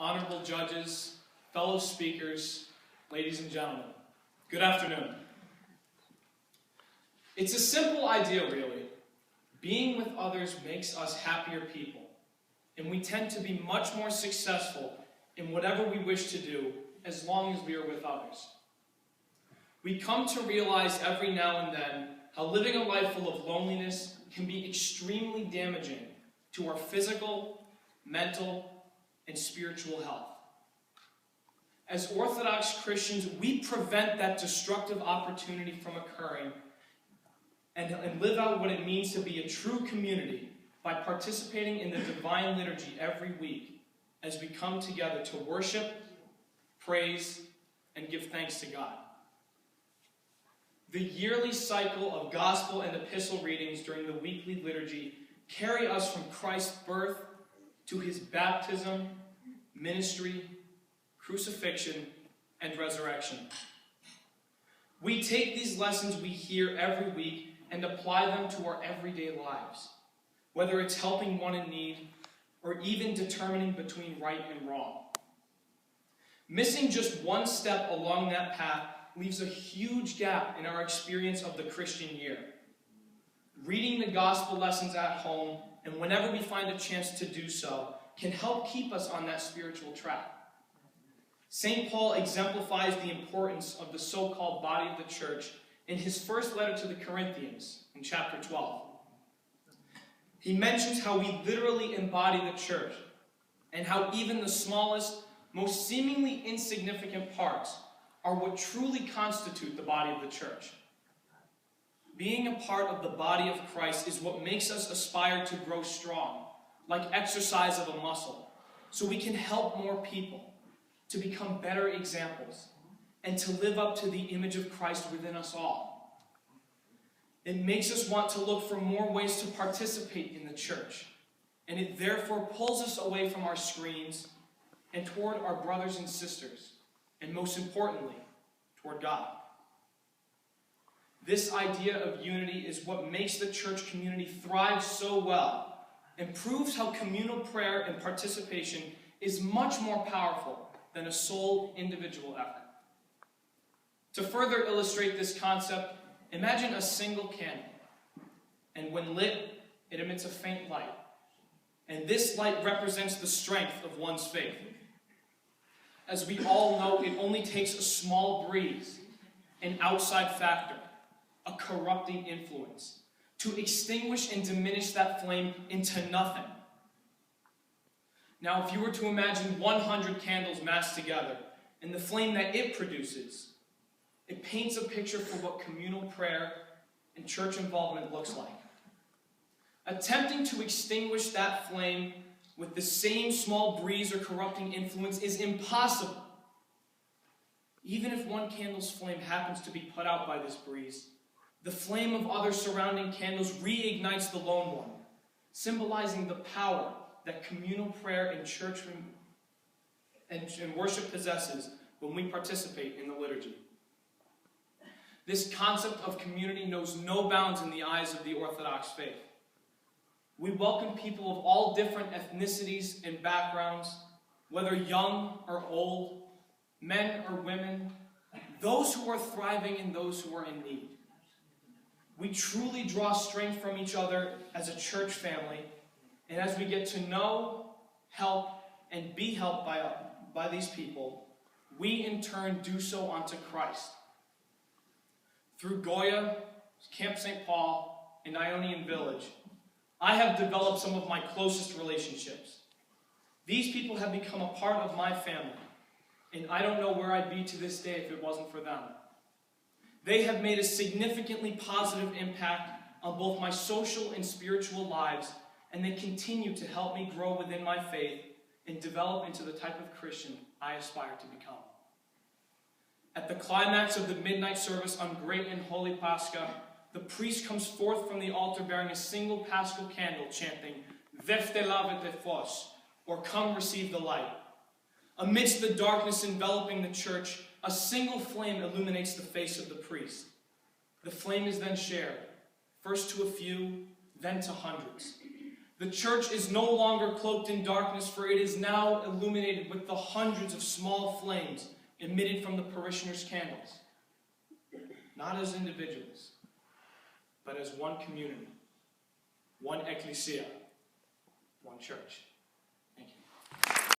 honorable judges, fellow speakers, ladies and gentlemen, good afternoon. It's a simple idea, really. Being with others makes us happier people, and we tend to be much more successful in whatever we wish to do as long as we are with others. We come to realize every now and then how living a life full of loneliness can be extremely damaging to our physical, mental, and spiritual health. As Orthodox Christians, we prevent that destructive opportunity from occurring and live out what it means to be a true community by participating in the divine liturgy every week as we come together to worship, praise, and give thanks to God. The yearly cycle of gospel and epistle readings during the weekly liturgy carry us from Christ's birth to his baptism, ministry, crucifixion, and resurrection. We take these lessons we hear every week and apply them to our everyday lives, whether it's helping one in need or even determining between right and wrong. Missing just one step along that path leaves a huge gap in our experience of the Christian year. Reading the gospel lessons at home, and whenever we find a chance to do so, can help keep us on that spiritual track. St. Paul exemplifies the importance of the so-called body of the church in his first letter to the Corinthians, in chapter 12. He mentions how we literally embody the church, and how even the smallest, most seemingly insignificant parts are what truly constitute the body of the church. Being a part of the body of Christ is what makes us aspire to grow strong, like exercise of a muscle, so we can help more people, to become better examples, and to live up to the image of Christ within us all. It makes us want to look for more ways to participate in the church, and it therefore pulls us away from our screens and toward our brothers and sisters, and most importantly, toward God. This idea of unity is what makes the church community thrive so well, and proves how communal prayer and participation is much more powerful than a sole individual effort. To further illustrate this concept, imagine a single candle, and when lit, it emits a faint light. And this light represents the strength of one's faith. As we all know, it only takes a small breeze, an outside factor, a corrupting influence, to extinguish and diminish that flame into nothing. Now, if you were to imagine 100 candles massed together, and the flame that it produces, it paints a picture for what communal prayer and church involvement looks like. Attempting to extinguish that flame with the same small breeze or corrupting influence is impossible. Even if one candle's flame happens to be put out by this breeze, the flame of other surrounding candles reignites the lone one, symbolizing the power that communal prayer and church and worship possesses when we participate in the liturgy. This concept of community knows no bounds in the eyes of the Orthodox faith. We welcome people of all different ethnicities and backgrounds, whether young or old, men or women, those who are thriving and those who are in need. We truly draw strength from each other as a church family, and as we get to know, help, and be helped by these people, we in turn do so unto Christ. Through Goya, Camp St. Paul, and Ionian Village, I have developed some of my closest relationships. These people have become a part of my family, and I don't know where I'd be to this day if it wasn't for them. They have made a significantly positive impact on both my social and spiritual lives, and they continue to help me grow within my faith and develop into the type of Christian I aspire to become. At the climax of the midnight service on Great and Holy Pascha, the priest comes forth from the altar bearing a single paschal candle, chanting, Vefte lavete fos, or come receive the light. Amidst the darkness enveloping the church, a single flame illuminates the face of the priest. The flame is then shared, first to a few, then to hundreds. The church is no longer cloaked in darkness, for it is now illuminated with the hundreds of small flames emitted from the parishioners' candles. Not as individuals, but as one community, one ecclesia, one church.